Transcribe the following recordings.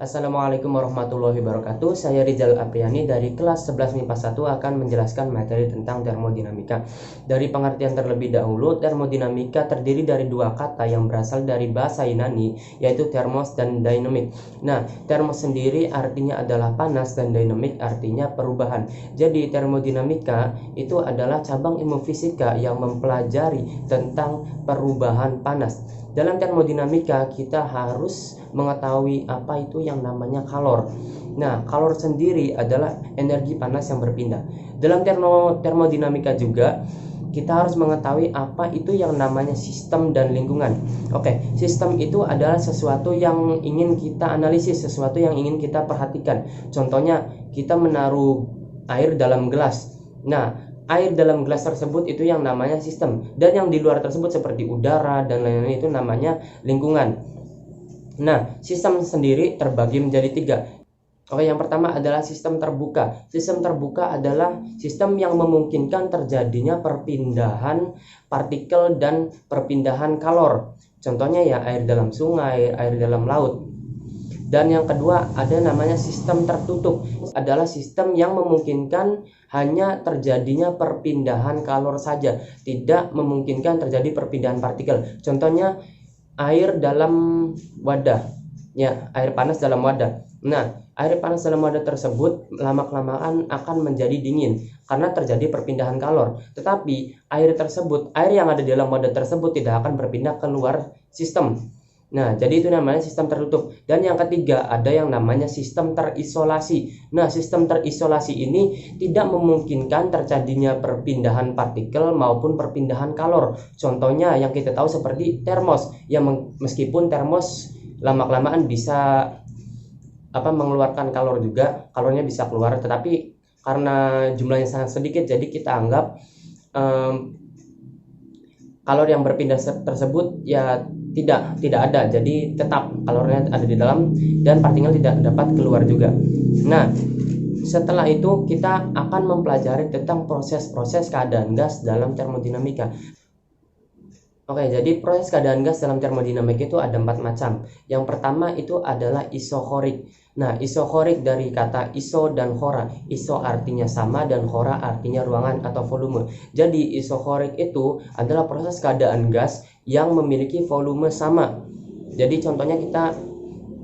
Assalamualaikum warahmatullahi wabarakatuh. Saya Rizal Apriani dari kelas 11 MIPA 1 akan menjelaskan materi tentang termodinamika. Dari pengertian terlebih dahulu, termodinamika terdiri dari dua kata yang berasal dari bahasa Yunani, yaitu thermos dan dynamic. Nah, thermos sendiri artinya adalah panas dan dynamic artinya perubahan. Jadi termodinamika itu adalah cabang ilmu fisika yang mempelajari tentang perubahan panas. Dalam termodinamika kita harus mengetahui apa itu yang namanya kalor. Nah, kalor sendiri adalah energi panas yang berpindah. Dalam termodinamika juga kita harus mengetahui apa itu yang namanya sistem dan lingkungan. Oke, sistem itu adalah sesuatu yang ingin kita analisis, sesuatu yang ingin kita perhatikan. Contohnya, kita menaruh air dalam gelas. Nah, air dalam gelas tersebut itu yang namanya sistem, dan yang di luar tersebut seperti udara dan lain-lain itu namanya lingkungan. Nah, sistem sendiri terbagi menjadi tiga. Oke, yang pertama adalah sistem terbuka. Sistem terbuka adalah sistem yang memungkinkan terjadinya perpindahan partikel dan perpindahan kalor. Contohnya ya air dalam sungai, air dalam laut. Dan yang kedua ada namanya sistem tertutup, adalah sistem yang memungkinkan hanya terjadinya perpindahan kalor saja, tidak memungkinkan terjadi perpindahan partikel. Contohnya air dalam wadah, ya air panas dalam wadah. Nah, air panas dalam wadah tersebut lama-kelamaan akan menjadi dingin karena terjadi perpindahan kalor. Tetapi air tersebut, air yang ada di dalam wadah tersebut tidak akan berpindah keluar sistem. Nah, jadi itu namanya sistem tertutup. Dan yang ketiga ada yang namanya sistem terisolasi. Nah, sistem terisolasi ini tidak memungkinkan terjadinya perpindahan partikel maupun perpindahan kalor. Contohnya yang kita tahu seperti termos, yang meskipun termos lama-kelamaan bisa mengeluarkan kalor juga, kalornya bisa keluar, tetapi karena jumlahnya sangat sedikit, jadi kita anggap kalor yang berpindah tersebut ya tidak ada, jadi tetap kalornya ada di dalam dan partikel tidak dapat keluar juga. Nah, setelah itu kita akan mempelajari tentang proses-proses keadaan gas dalam termodinamika. Oke, jadi proses keadaan gas dalam termodinamika itu ada 4 macam. Yang pertama itu adalah isokorik. Nah, isokorik dari kata iso dan khora. Iso artinya sama dan khora artinya ruangan atau volume. Jadi isokorik itu adalah proses keadaan gas yang memiliki volume sama. Jadi contohnya kita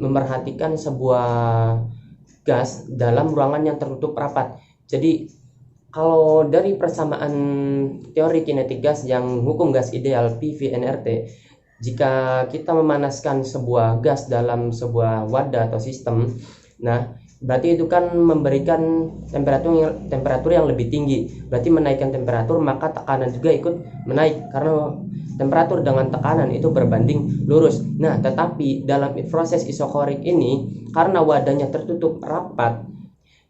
memerhatikan sebuah gas dalam ruangan yang tertutup rapat. Jadi kalau dari persamaan teori kinetik gas yang hukum gas ideal PV-nRT, jika kita memanaskan sebuah gas dalam sebuah wadah atau sistem, nah berarti itu kan memberikan temperatur yang lebih tinggi. Berarti menaikkan temperatur, maka tekanan juga ikut menaik karena temperatur dengan tekanan itu berbanding lurus. Nah, tetapi dalam proses isokorik ini karena wadahnya tertutup rapat,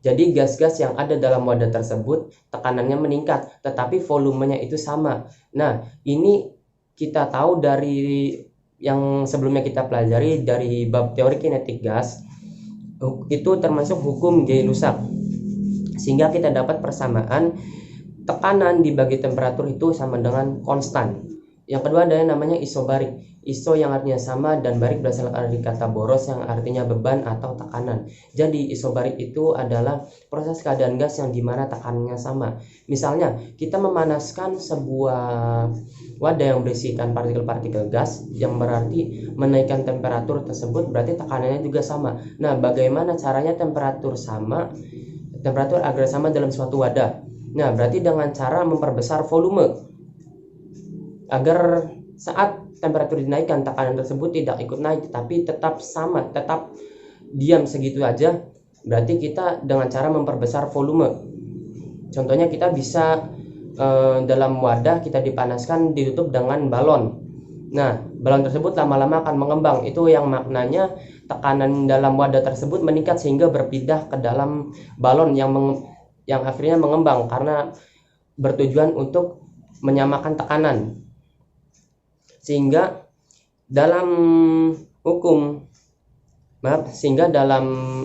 jadi gas-gas yang ada dalam wadah tersebut tekanannya meningkat, tetapi volumenya itu sama. Nah, ini kita tahu dari yang sebelumnya kita pelajari dari bab teori kinetik gas, itu termasuk hukum Gay-Lussac. Sehingga kita dapat persamaan tekanan dibagi temperatur itu sama dengan konstan. Yang kedua ada yang namanya isobarik. Iso yang artinya sama dan barik berasal dari kata boros yang artinya beban atau tekanan. Jadi isobarik itu adalah proses keadaan gas yang dimana tekanannya sama. Misalnya kita memanaskan sebuah wadah yang berisikan partikel-partikel gas, yang berarti menaikkan temperatur tersebut berarti tekanannya juga sama. Nah, bagaimana caranya temperatur agar sama dalam suatu wadah? Nah, berarti dengan cara memperbesar volume agar saat temperatur dinaikkan tekanan tersebut tidak ikut naik tapi tetap sama, tetap diam segitu aja. Berarti kita dengan cara memperbesar volume. Contohnya kita bisa dalam wadah kita dipanaskan ditutup dengan balon. Nah, balon tersebut lama-lama akan mengembang. Itu yang maknanya tekanan dalam wadah tersebut meningkat sehingga berpindah ke dalam balon yang akhirnya mengembang karena bertujuan untuk menyamakan tekanan. Sehingga dalam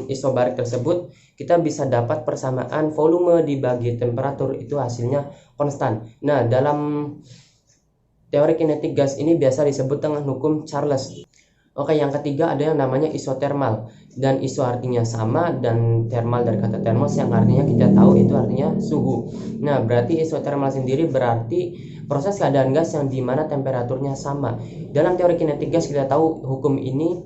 isobarik tersebut kita bisa dapat persamaan volume dibagi temperatur itu hasilnya konstan. Nah, dalam teori kinetik gas ini biasa disebut dengan hukum Charles. Oke, yang ketiga ada yang namanya isotermal, dan iso artinya sama, dan thermal dari kata thermos yang artinya kita tahu itu artinya suhu. Nah, berarti isotermal sendiri berarti proses keadaan gas yang dimana temperaturnya sama. Dalam teori kinetik gas kita tahu hukum ini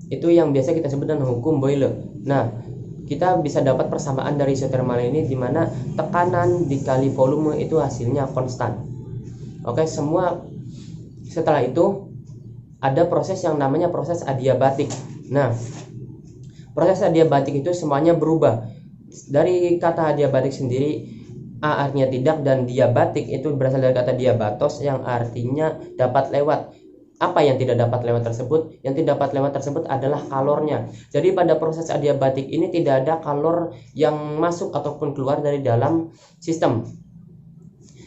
itu yang biasa kita sebut dengan hukum Boyle. Nah, kita bisa dapat persamaan dari isotermal ini dimana tekanan dikali volume itu hasilnya konstan. Oke, semua setelah itu ada proses yang namanya proses adiabatik. Nah, proses adiabatik itu semuanya berubah. Dari kata adiabatik sendiri, a artinya tidak, dan diabatik itu berasal dari kata diabatos yang artinya dapat lewat. Apa yang tidak dapat lewat tersebut? Yang tidak dapat lewat tersebut adalah kalornya. Jadi pada proses adiabatik ini tidak ada kalor yang masuk ataupun keluar dari dalam sistem.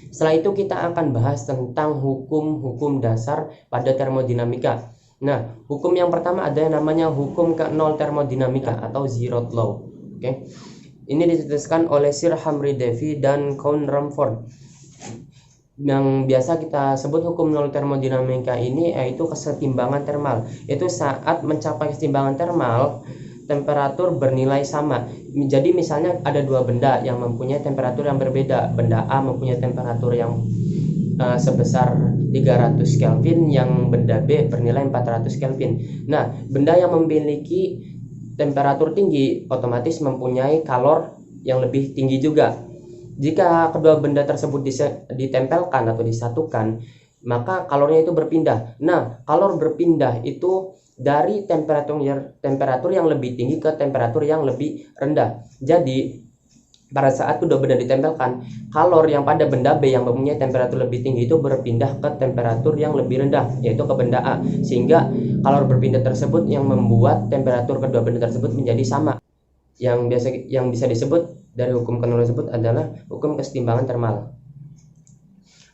Setelah itu kita akan bahas tentang hukum-hukum dasar pada termodinamika. Nah, hukum yang pertama ada yang namanya hukum ke-0 termodinamika atau zeroth law. Oke. Ini dicetuskan oleh Sir Humphrey Davy dan Count Rumford. Yang biasa kita sebut hukum 0 termodinamika ini yaitu kesetimbangan termal. Itu saat mencapai kesetimbangan termal, temperatur bernilai sama. Jadi misalnya ada dua benda yang mempunyai temperatur yang berbeda. Benda A mempunyai temperatur yang sebesar 300 Kelvin, yang benda B bernilai 400 Kelvin. Nah, benda yang memiliki temperatur tinggi otomatis mempunyai kalor yang lebih tinggi juga. Jika kedua benda tersebut ditempelkan atau disatukan, maka kalornya itu berpindah. Nah, kalor berpindah itu dari temperatur yang lebih tinggi ke temperatur yang lebih rendah. Jadi pada saat kedua benda ditempelkan, kalor yang pada benda B yang mempunyai temperatur lebih tinggi itu berpindah ke temperatur yang lebih rendah, yaitu ke benda A, sehingga kalor berpindah tersebut yang membuat temperatur kedua benda tersebut menjadi sama. Yang bisa disebut dari hukum ke-0 tersebut adalah hukum kesetimbangan termal.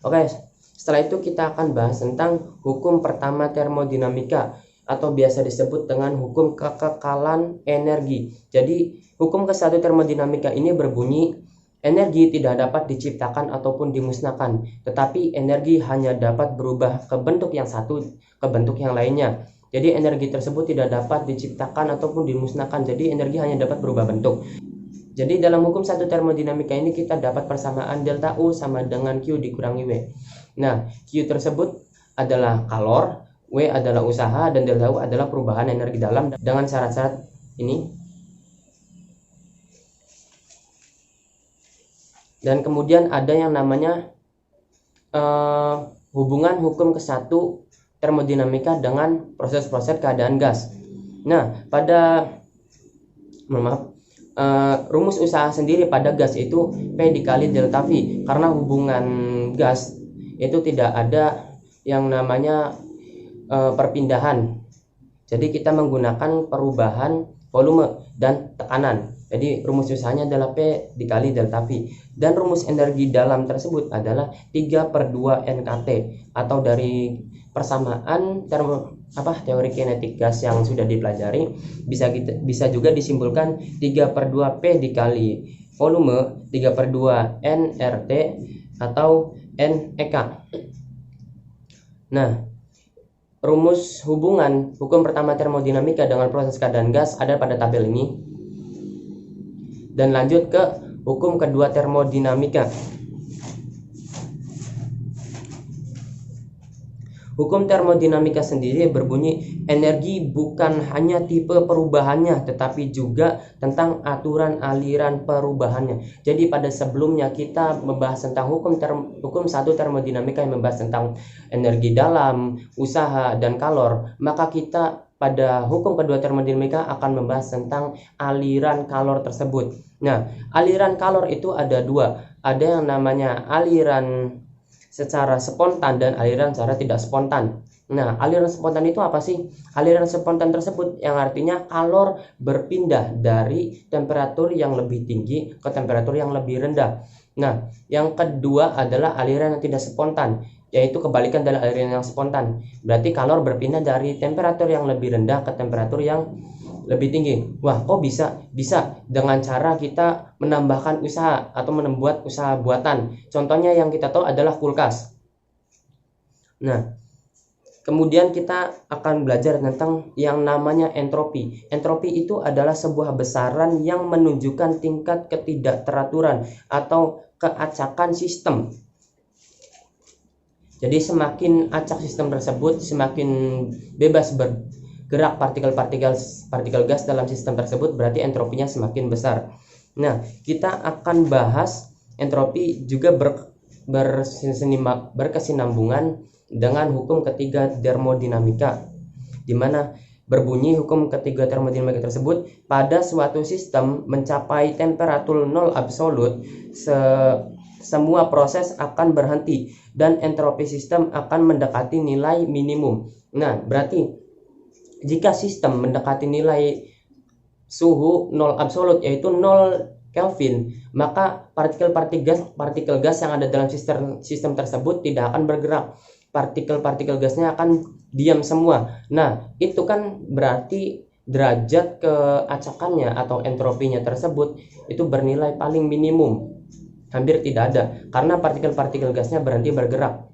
Oke, setelah itu kita akan bahas tentang hukum pertama termodinamika atau biasa disebut dengan hukum kekekalan energi. Jadi hukum ke-1 termodinamika ini berbunyi, energi tidak dapat diciptakan ataupun dimusnahkan, tetapi energi hanya dapat berubah ke bentuk yang satu ke bentuk yang lainnya. Jadi energi tersebut tidak dapat diciptakan ataupun dimusnahkan, jadi energi hanya dapat berubah bentuk. Jadi dalam hukum 1 termodinamika ini kita dapat persamaan delta U sama dengan Q dikurangi W. Nah, Q tersebut adalah kalor, W adalah usaha, dan delta U adalah perubahan energi dalam dengan syarat-syarat ini. Dan kemudian ada yang namanya hubungan hukum ke-1 termodinamika dengan proses-proses keadaan gas. Nah, rumus usaha sendiri pada gas itu P dikali delta V, karena hubungan gas itu tidak ada yang namanya perpindahan. Jadi kita menggunakan perubahan volume dan tekanan. Jadi rumus usahanya adalah P dikali delta V, dan rumus energi dalam tersebut adalah 3/2 NKT, atau dari persamaan teori kinetik gas yang sudah dipelajari bisa juga disimpulkan 3/2 P dikali volume 3/2 nRT atau NEK. Nah, rumus hubungan hukum pertama termodinamika dengan proses keadaan gas ada pada tabel ini. Dan lanjut ke hukum kedua termodinamika. Hukum termodinamika sendiri berbunyi, energi bukan hanya tipe perubahannya, tetapi juga tentang aturan aliran perubahannya. Jadi pada sebelumnya kita membahas tentang hukum 1 termodinamika yang membahas tentang energi dalam, usaha, dan kalor. Maka kita pada hukum kedua termodinamika akan membahas tentang aliran kalor tersebut. Nah, aliran kalor itu ada dua. Ada yang namanya aliran secara spontan dan aliran secara tidak spontan. Nah, aliran spontan itu apa sih? Aliran spontan tersebut yang artinya kalor berpindah dari temperatur yang lebih tinggi ke temperatur yang lebih rendah. Nah, yang kedua adalah aliran yang tidak spontan, yaitu kebalikan dari aliran yang spontan. Berarti kalor berpindah dari temperatur yang lebih rendah ke temperatur yang lebih tinggi. Wah, kok bisa? Bisa dengan cara kita menambahkan usaha atau membuat usaha buatan. Contohnya yang kita tahu adalah kulkas. Nah, Kemudian kita akan belajar tentang yang namanya entropi. Entropi itu adalah sebuah besaran yang menunjukkan tingkat ketidakteraturan atau keacakan sistem. Jadi semakin acak sistem tersebut, semakin bebas bergerak partikel gas dalam sistem tersebut, berarti entropinya semakin besar. Nah, kita akan bahas entropi juga berkesinambungan dengan hukum ketiga termodinamika, di mana berbunyi hukum ketiga termodinamika tersebut, pada suatu sistem mencapai temperatur nol absolut, semua proses akan berhenti dan entropi sistem akan mendekati nilai minimum. Nah, berarti jika sistem mendekati nilai suhu nol absolut, yaitu 0 Kelvin, maka partikel gas yang ada dalam sistem tersebut tidak akan bergerak. Partikel gasnya akan diam semua. Nah, itu kan berarti derajat keacakannya atau entropinya tersebut itu bernilai paling minimum, hampir tidak ada, karena partikel gasnya berhenti bergerak.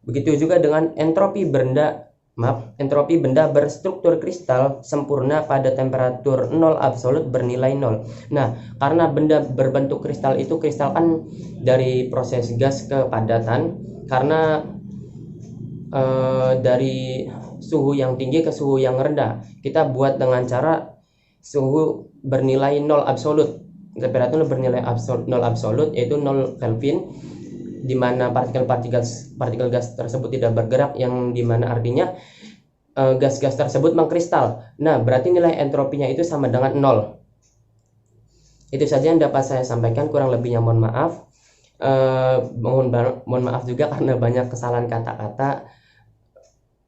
Begitu juga dengan entropi benda berstruktur kristal sempurna pada temperatur nol absolut bernilai 0. Nah, karena benda berbentuk kristal itu, kristal kan dari proses gas ke padatan, karena dari suhu yang tinggi ke suhu yang rendah, kita buat dengan cara suhu bernilai 0 absolut, temperatur bernilai 0 absolut, yaitu 0 Kelvin, di mana partikel gas tersebut tidak bergerak, yang dimana artinya gas-gas tersebut mengkristal. Nah, berarti nilai entropinya itu sama dengan 0. Itu saja yang dapat saya sampaikan, kurang lebihnya mohon maaf. Mohon maaf juga karena banyak kesalahan kata-kata.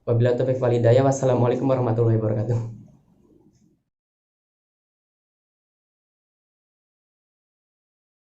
Wabillahi taufiq wal hidayah. Wassalamualaikum warahmatullahi wabarakatuh.